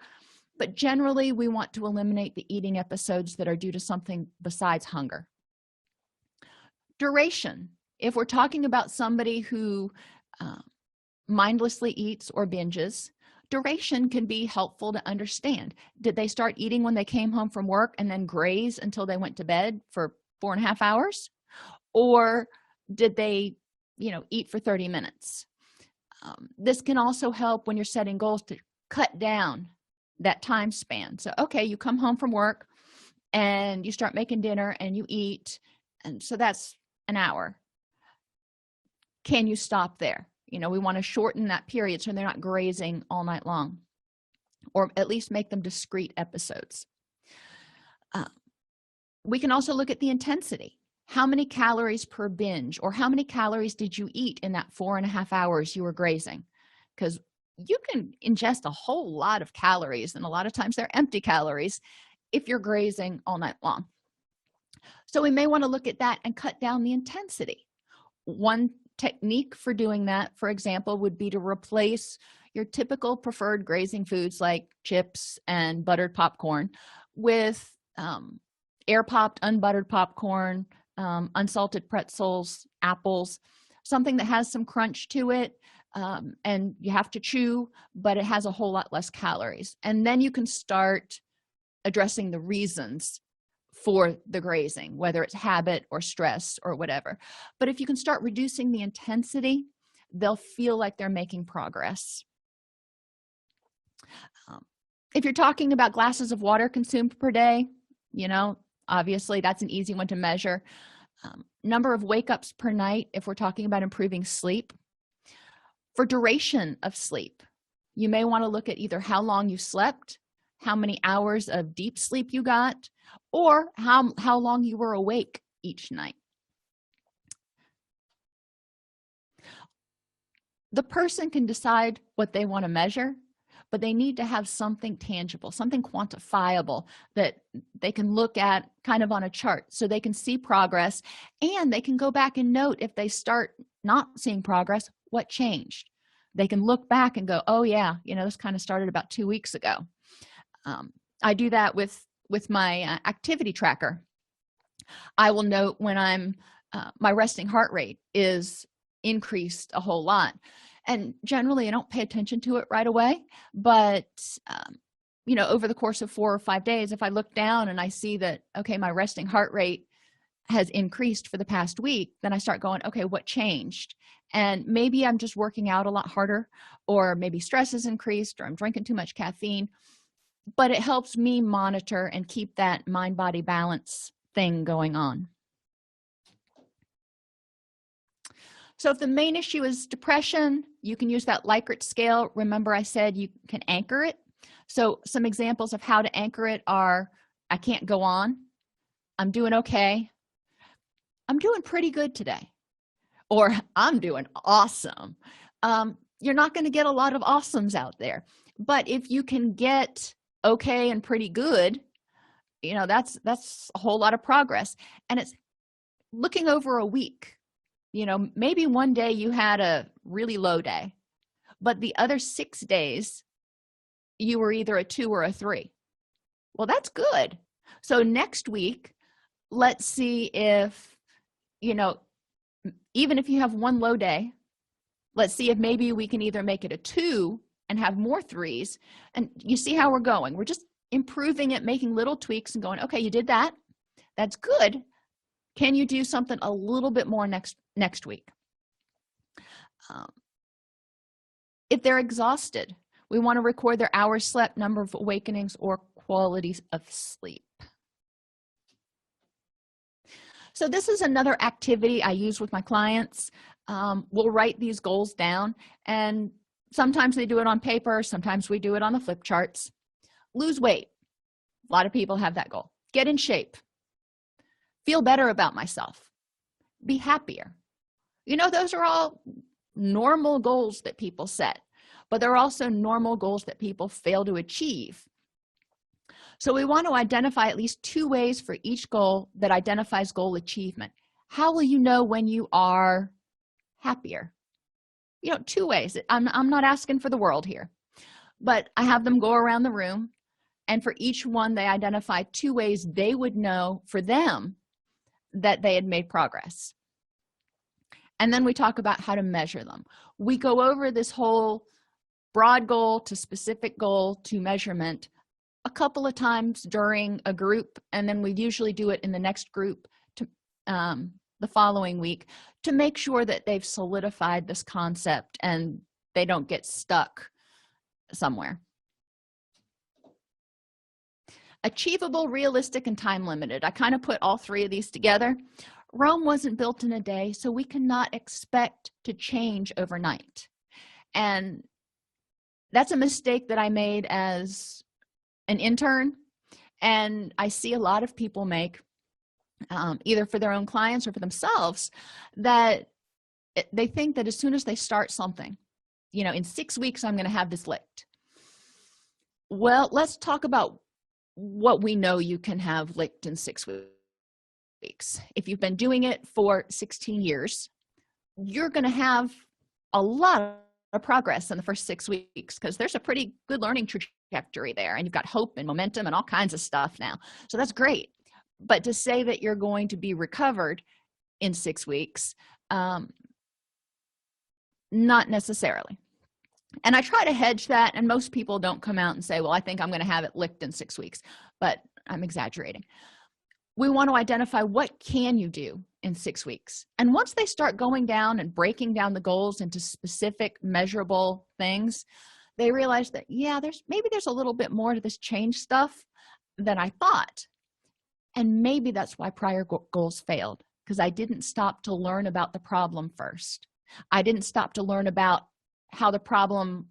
But generally, we want to eliminate the eating episodes that are due to something besides hunger. Duration. If we're talking about somebody who mindlessly eats or binges, duration can be helpful to understand. Did they start eating when they came home from work and then graze until they went to bed for 4.5 hours? Or did they, eat for 30 minutes? This can also help when you're setting goals to cut down that time span. So, okay, you come home from work and you start making dinner and you eat, and so that's an hour. Can you stop there? We want to shorten that period so they're not grazing all night long. or at least make them discrete episodes. We can also look at the intensity. How many calories per binge, or how many calories did you eat in that 4.5 hours you were grazing? Because you can ingest a whole lot of calories, and a lot of times they're empty calories if you're grazing all night long. So we may want to look at that and cut down the intensity. One technique for doing that, for example, would be to replace your typical preferred grazing foods like chips and buttered popcorn with air popped unbuttered popcorn, unsalted pretzels, apples, something that has some crunch to it, and you have to chew, but it has a whole lot less calories. And then you can start addressing the reasons for the grazing, whether it's habit or stress or whatever. But if you can start reducing the intensity, they'll feel like they're making progress. If you're talking about glasses of water consumed per day, obviously that's an easy one to measure. Number of wake-ups per night, if we're talking about improving sleep. For duration of sleep, you may want to look at either how long you slept, how many hours of deep sleep you got, or how long you were awake each night. The person can decide what they want to measure, but they need to have something tangible, something quantifiable that they can look at kind of on a chart, so they can see progress, and they can go back and note if they start not seeing progress, what changed. They can look back and go, oh yeah, this kind of started about 2 weeks ago. I do that with my activity tracker. I will note when my resting heart rate is increased a whole lot, and generally I don't pay attention to it right away, but over the course of 4 or 5 days, if I look down and I see that, okay, my resting heart rate has increased for the past week, then I start going, okay, what changed? And maybe I'm just working out a lot harder, or maybe stress has increased, or I'm drinking too much caffeine. But it helps me monitor and keep that mind-body balance thing going on. So if the main issue is depression, you can use that Likert scale. Remember, I said you can anchor it. So some examples of how to anchor it are: I can't go on, I'm doing okay, I'm doing pretty good today, or I'm doing awesome. You're not going to get a lot of awesomes out there, but if you can get okay and pretty good, that's a whole lot of progress. And it's looking over a week. Maybe one day you had a really low day, but the other 6 days you were either a 2 or a 3. Well, that's good. So next week, let's see if even if you have one low day, let's see if maybe we can either make it a 2 and have more 3s. And you see how we're going. We're just improving it, making little tweaks and going, okay, you did that, that's good. Can you do something a little bit more next week? If they're exhausted, we want to record their hours slept, number of awakenings, or qualities of sleep. So this is another activity I use with my clients. We'll write these goals down, and sometimes they do it on paper, sometimes we do it on the flip charts. Lose weight. A lot of people have that goal. Get in shape. Feel better about myself. Be happier. Those are all normal goals that people set, but they're also normal goals that people fail to achieve. So we want to identify at least 2 ways for each goal that identifies goal achievement. How will you know when you are happier? 2 ways. I'm not asking for the world here, but I have them go around the room, and for each one they identify 2 ways they would know for them that they had made progress. And then we talk about how to measure them. We go over this whole broad goal to specific goal to measurement a couple of times during a group, and then we usually do it in the next group to the following week to make sure that they've solidified this concept and they don't get stuck somewhere. Achievable, realistic, and time limited. I kind of put all 3 of these together. Rome wasn't built in a day, so we cannot expect to change overnight. And That's a mistake that I made as an intern, and I see a lot of people make, either for their own clients or for themselves, that they think that as soon as they start something, in 6 weeks I'm going to have this licked. Well, let's talk about what we know you can have licked in 6 weeks. If you've been doing it for 16 years, you're going to have a lot of progress in the first 6 weeks, because there's a pretty good learning trajectory there, and you've got hope and momentum and all kinds of stuff now. So that's great. But to say that you're going to be recovered in 6 weeks, not necessarily. And I try to hedge that, and most people don't come out and say, well, I think I'm going to have it licked in 6 weeks, but I'm exaggerating. We want to identify what can you do in 6 weeks. And once they start going down and breaking down the goals into specific measurable things, they realize that, yeah, there's a little bit more to this change stuff than I thought. And maybe that's why prior goals failed, because I didn't stop to learn about the problem first. I didn't stop to learn about how the problem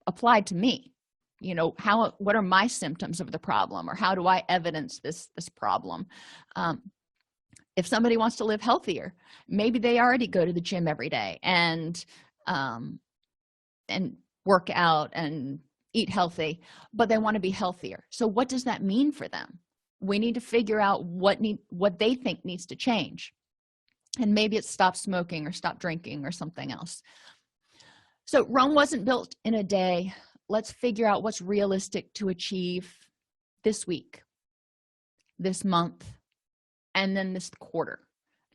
applied to me. What are my symptoms of the problem, or how do I evidence this problem? If somebody wants to live healthier, maybe they already go to the gym every day and work out and eat healthy, but they want to be healthier. So what does that mean for them? We need to figure out what they think needs to change. And maybe it's stop smoking or stop drinking or something else. So Rome wasn't built in a day. Let's figure out what's realistic to achieve this week, this month, and then this quarter.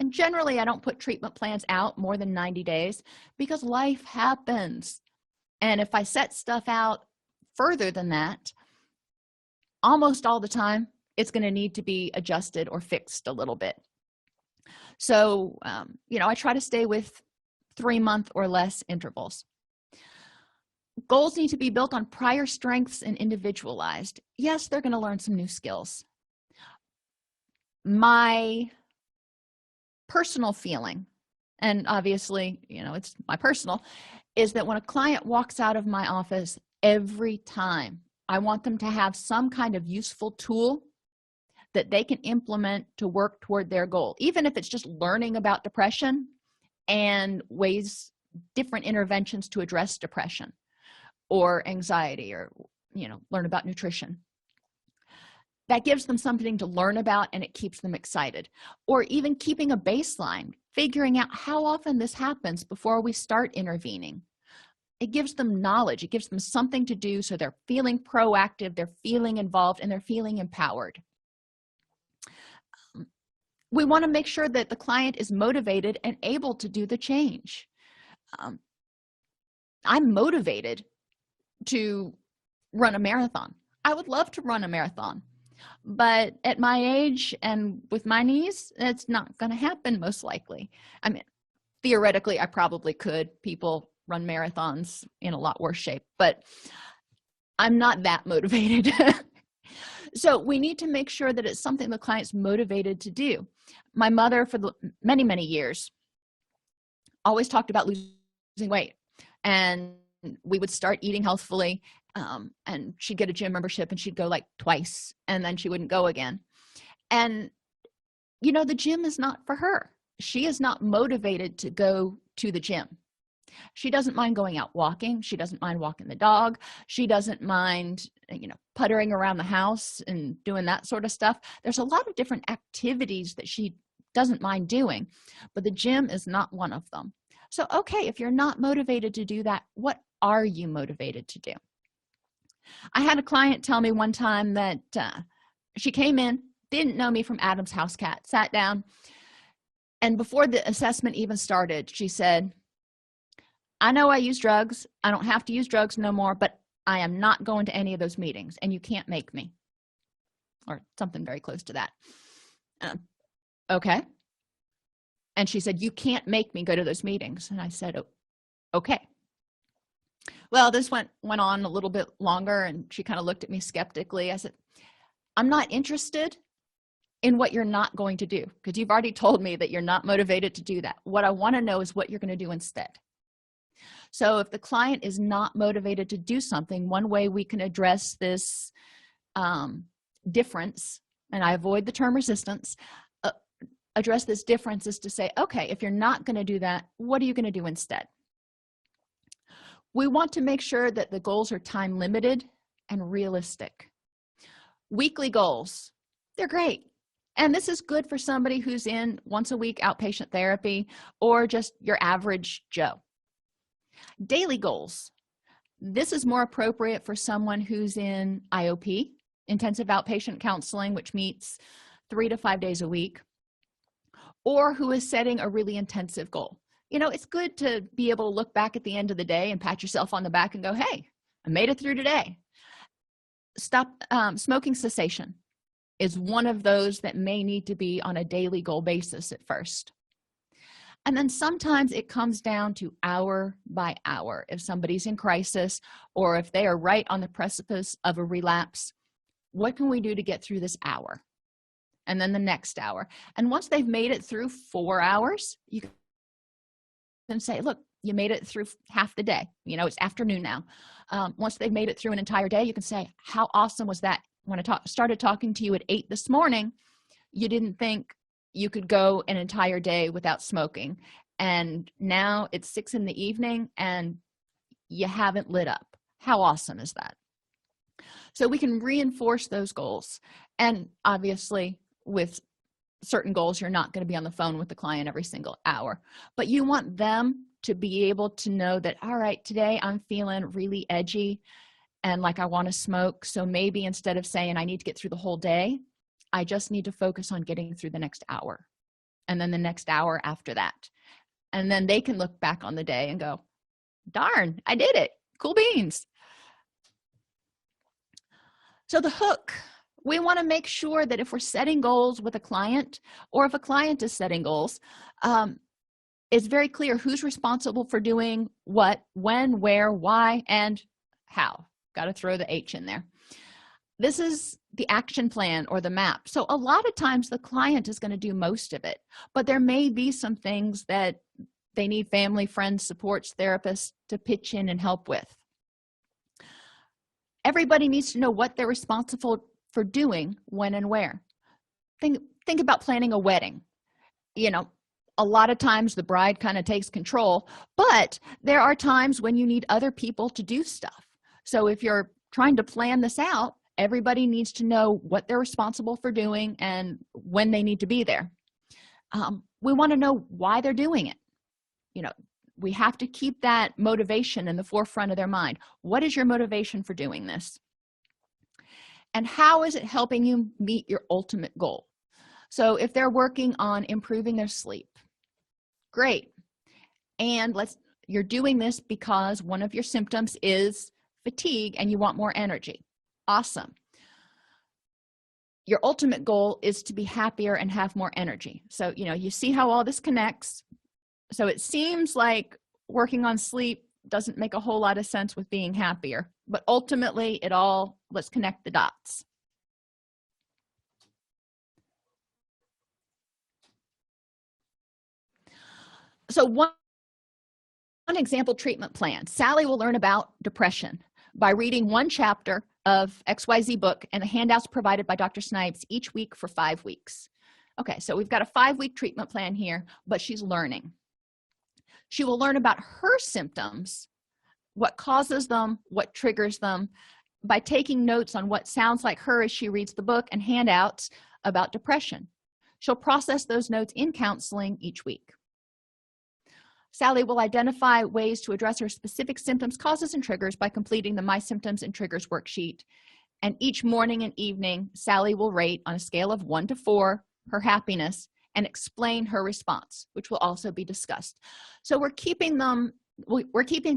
And generally, I don't put treatment plans out more than 90 days because life happens. And if I set stuff out further than that, almost all the time, it's going to need to be adjusted or fixed a little bit. So, I try to stay with 3-month or less intervals. Goals need to be built on prior strengths and individualized. Yes, they're going to learn some new skills. My personal feeling, and obviously, it's my personal, is that when a client walks out of my office, every time I want them to have some kind of useful tool that they can implement to work toward their goal, even if it's just learning about depression and different interventions to address depression or anxiety, or learn about nutrition. That gives them something to learn about, and it keeps them excited. Or even keeping a baseline, figuring out how often this happens before we start intervening. It gives them knowledge. It gives them something to do, so they're feeling proactive, they're feeling involved, and they're feeling empowered. We want to make sure that the client is motivated and able to do the change. I'm motivated to run a marathon. I would love to run a marathon, but at my age and with my knees, it's not going to happen most likely. I mean, theoretically, I probably could. People run marathons in a lot worse shape, but I'm not that motivated. So we need to make sure that it's something the client's motivated to do. My mother, for many, many years, always talked about losing weight, and we would start eating healthfully, and she'd get a gym membership, and she'd go like twice, and then she wouldn't go again. And the gym is not for her. She is not motivated to go to the gym. She doesn't mind going out walking. She doesn't mind walking the dog. She doesn't mind puttering around the house and doing that sort of stuff. There's a lot of different activities that she doesn't mind doing, but the gym is not one of them. So, okay, if you're not motivated to do that, what are you motivated to do? I had a client tell me one time that she came in, didn't know me from Adam's house cat, sat down, and before the assessment even started, she said, I know I use drugs. I don't have to use drugs no more, but I am not going to any of those meetings, and you can't make me, or something very close to that. Okay. And she said, you can't make me go to those meetings. And I said, oh, okay. Well, this went on a little bit longer, and she kind of looked at me skeptically. I said, I'm not interested in what you're not going to do, because you've already told me that you're not motivated to do that. What I want to know is what you're going to do instead. So if the client is not motivated to do something, one way we can address this difference, and I avoid the term resistance, address this difference is to say, okay, if you're not going to do that, what are you going to do instead? We want to make sure that the goals are time limited and realistic. Weekly goals, they're great. And this is good for somebody who's in once a week outpatient therapy or just your average Joe. Daily goals, this is more appropriate for someone who's in IOP, intensive outpatient counseling, which meets 3 to 5 days a week, or who is setting a really intensive goal. You know, it's good to be able to look back at the end of the day and pat yourself on the back and go, hey, I made it through today. Smoking cessation is one of those that may need to be on a daily goal basis at first. And then sometimes it comes down to hour by hour. If somebody's in crisis or if they are right on the precipice of a relapse, what can we do to get through this hour? And then the next hour. And once they've made it through 4 hours, you can say, look, you made it through half the day. You know, it's afternoon now. Once they've made it through an entire day, you can say, how awesome was that? When I started talking to you at 8 this morning, you didn't think you could go an entire day without smoking. And now it's 6 in the evening and you haven't lit up. How awesome is that? So we can reinforce those goals. And obviously, with certain goals, you're not going to be on the phone with the client every single hour, but you want them to be able to know that, all right, today I'm feeling really edgy and like I want to smoke. So maybe instead of saying I need to get through the whole day, I just need to focus on getting through the next hour and then the next hour after that. And then they can look back on the day and go, darn, I did it. Cool beans. So the hook, we want to make sure that if we're setting goals with a client or if a client is setting goals, it's very clear who's responsible for doing what, when, where, why, and how. Got to throw the H in there. This is the action plan or the map. So a lot of times the client is going to do most of it, but there may be some things that they need family, friends, supports, therapists to pitch in and help with. Everybody needs to know what they're responsible for doing, when and where. Think about planning a wedding. You know, a lot of times the bride kind of takes control, but there are times when you need other people to do stuff. So if you're trying to plan this out, everybody needs to know what they're responsible for doing and when they need to be there. We want to know why they're doing it. You know, we have to keep that motivation in the forefront of their mind. What is your motivation for doing this? And how is it helping you meet your ultimate goal? So if they're working on improving their sleep, great. And you're doing this because one of your symptoms is fatigue and you want more energy. Awesome. Your ultimate goal is to be happier and have more energy. So, you know, you see how all this connects. So it seems like working on sleep doesn't make a whole lot of sense with being happier, but ultimately let's connect the dots. So one example treatment plan. Sally will learn about depression by reading one chapter of XYZ book and the handouts provided by Dr. Snipes each week for 5 weeks. Okay, so we've got a 5-week treatment plan here, but she's learning. She will learn about her symptoms, what causes them, what triggers them, by taking notes on what sounds like her as she reads the book and handouts about depression. She'll process those notes in counseling each week. Sally will identify ways to address her specific symptoms, causes, and triggers by completing the My Symptoms and Triggers worksheet. And each morning and evening, Sally will rate on a scale of 1 to 4 her happiness and explain her response, which will also be discussed. So we're keeping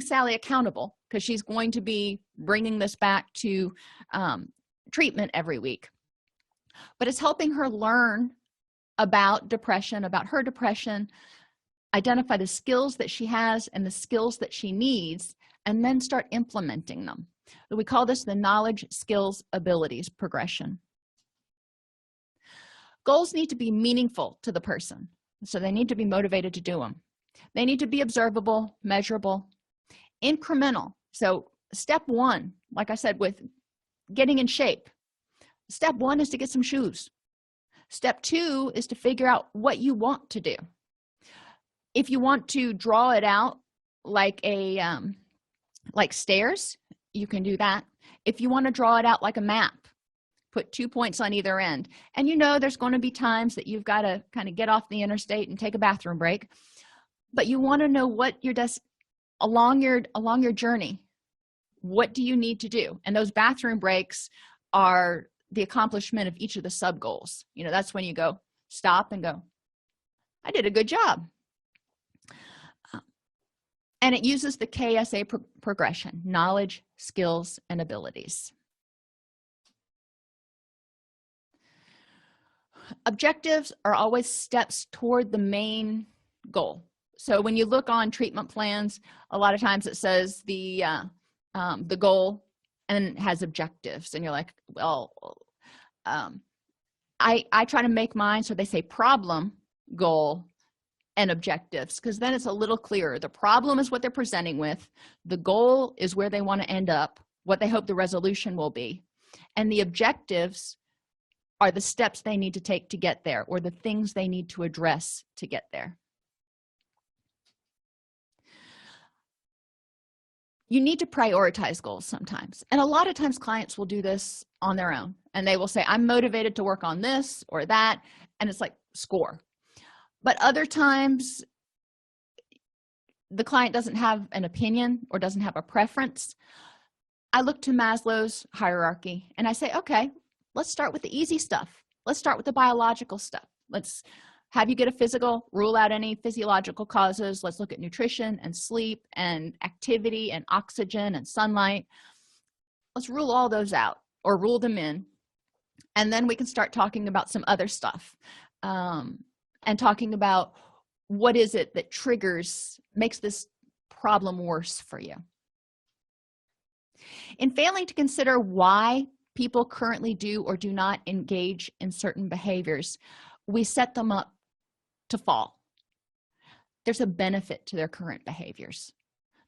Sally accountable because she's going to be bringing this back to treatment every week. But it's helping her learn about depression, about her depression, identify the skills that she has and the skills that she needs, and then start implementing them. We call this the knowledge, skills, abilities progression. Goals need to be meaningful to the person, so they need to be motivated to do them. They need to be observable, measurable, incremental. So step one, like I said, with getting in shape, step one is to get some shoes. Step two is to figure out what you want to do. If you want to draw it out like a like stairs, you can do that. If you want to draw it out like a map, put 2 points on either end. And there's going to be times that you've got to kind of get off the interstate and take a bathroom break, but you want to know what your along your journey, what do you need to do? And those bathroom breaks are the accomplishment of each of the sub goals. That's when you go stop and go, I did a good job. And it uses the KSA progression: knowledge, skills, and abilities. Objectives are always steps toward the main goal. So when you look on treatment plans, a lot of times it says the goal and it has objectives, and you're like, well, I try to make mine so they say problem, goal, and objectives, because then it's a little clearer. The problem is what they're presenting with, the goal is where they want to end up, what they hope the resolution will be, and the objectives are the steps they need to take to get there, or the things they need to address to get there. You need to prioritize goals sometimes, and a lot of times clients will do this on their own, and they will say, I'm motivated to work on this or that, and it's like score. But other times the client doesn't have an opinion or doesn't have a preference. I look to Maslow's hierarchy and I say, okay, let's start with the easy stuff. Let's start with the biological stuff. Let's have you get a physical, rule out any physiological causes. Let's look at nutrition and sleep and activity and oxygen and sunlight. Let's rule all those out or rule them in. And then we can start talking about some other stuff. And talking about what is it that makes this problem worse for you. In failing to consider why people currently do or do not engage in certain behaviors, we set them up to fall. There's a benefit to their current behaviors.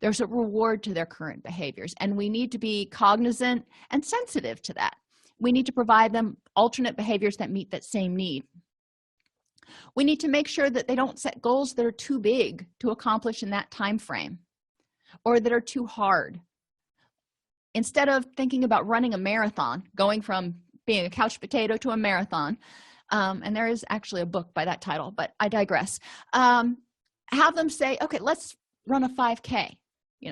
There's a reward to their current behaviors, and we need to be cognizant and sensitive to that. We need to provide them alternate behaviors that meet that same need. We need to make sure that they don't set goals that are too big to accomplish in that time frame or that are too hard. Instead of thinking about running a marathon, going from being a couch potato to a marathon, and there is actually a book by that title, but I digress. Have them say, okay, let's run a 5K.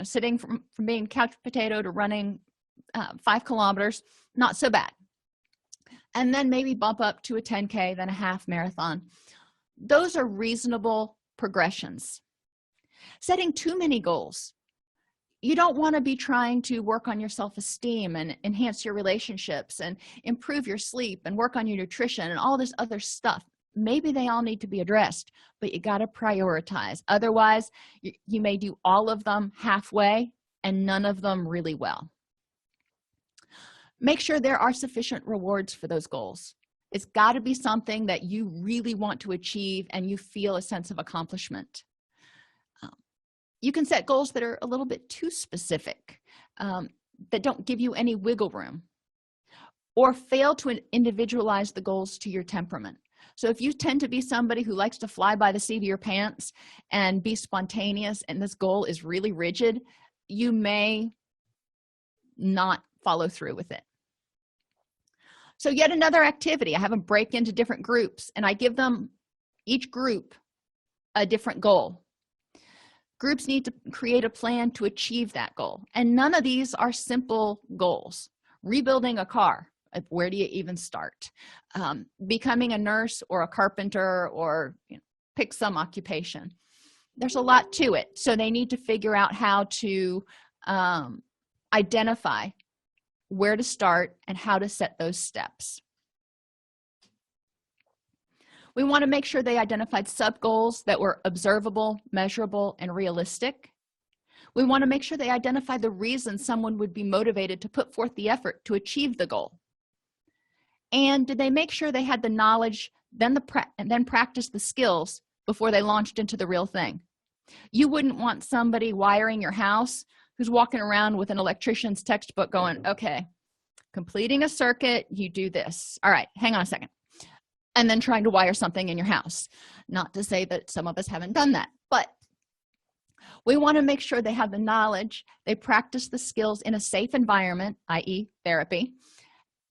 Sitting from being couch potato to running 5 kilometers, not so bad. And then maybe bump up to a 10K, then a half marathon. Those are reasonable progressions. Setting too many goals. You don't want to be trying to work on your self-esteem and enhance your relationships and improve your sleep and work on your nutrition and all this other stuff. Maybe they all need to be addressed, but you got to prioritize. Otherwise, you may do all of them halfway and none of them really well. Make sure there are sufficient rewards for those goals. It's got to be something that you really want to achieve and you feel a sense of accomplishment. You can set goals that are a little bit too specific, that don't give you any wiggle room, or fail to individualize the goals to your temperament. So if you tend to be somebody who likes to fly by the seat of your pants and be spontaneous, and this goal is really rigid, you may not follow through with it. So yet another activity, I have them break into different groups, and I give them each group a different goal. Groups need to create a plan to achieve that goal, and none of these are simple goals. Rebuilding a car, where do you even start? Becoming a nurse or a carpenter, or pick some occupation. There's a lot to it, so they need to figure out how to identify where to start and how to set those steps. We want to make sure they identified sub-goals that were observable, measurable, and realistic. We want to make sure they identified the reason someone would be motivated to put forth the effort to achieve the goal. And did they make sure they had the knowledge, and then practice the skills before they launched into the real thing? You wouldn't want somebody wiring your house who's walking around with an electrician's textbook going, okay, completing a circuit, you do this. All right, hang on a second. And then trying to wire something in your house. Not to say that some of us haven't done that, but we want to make sure they have the knowledge, they practice the skills in a safe environment, i.e. therapy,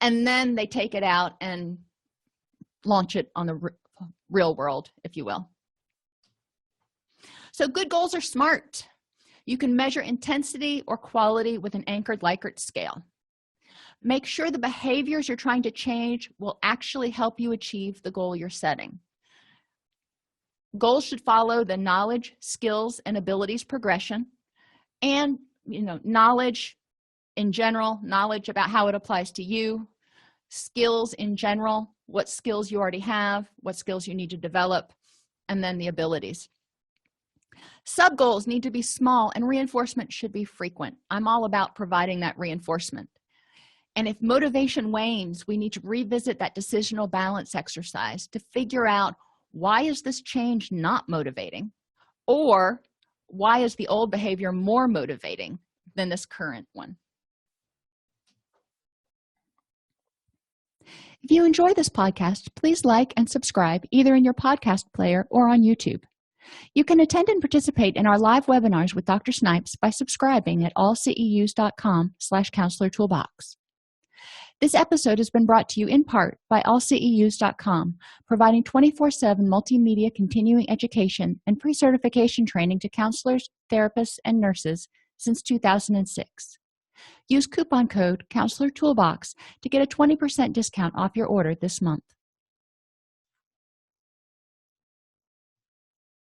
and then they take it out and launch it on the real world, if you will. So good goals are smart. You can measure intensity or quality with an anchored Likert scale. Make sure the behaviors you're trying to change will actually help you achieve the goal you're setting. Goals should follow the knowledge, skills, and abilities progression, and knowledge in general, knowledge about how it applies to you, skills in general, what skills you already have, what skills you need to develop, and then the abilities. Sub-goals need to be small and reinforcement should be frequent. I'm all about providing that reinforcement. And if motivation wanes, we need to revisit that decisional balance exercise to figure out, why is this change not motivating? Or why is the old behavior more motivating than this current one? If you enjoy this podcast, please like and subscribe either in your podcast player or on YouTube. You can attend and participate in our live webinars with Dr. Snipes by subscribing at allceus.com/counselor toolbox. This episode has been brought to you in part by allceus.com, providing 24/7 multimedia continuing education and pre-certification training to counselors, therapists, and nurses since 2006. Use coupon code Counselor Toolbox to get a 20% discount off your order this month.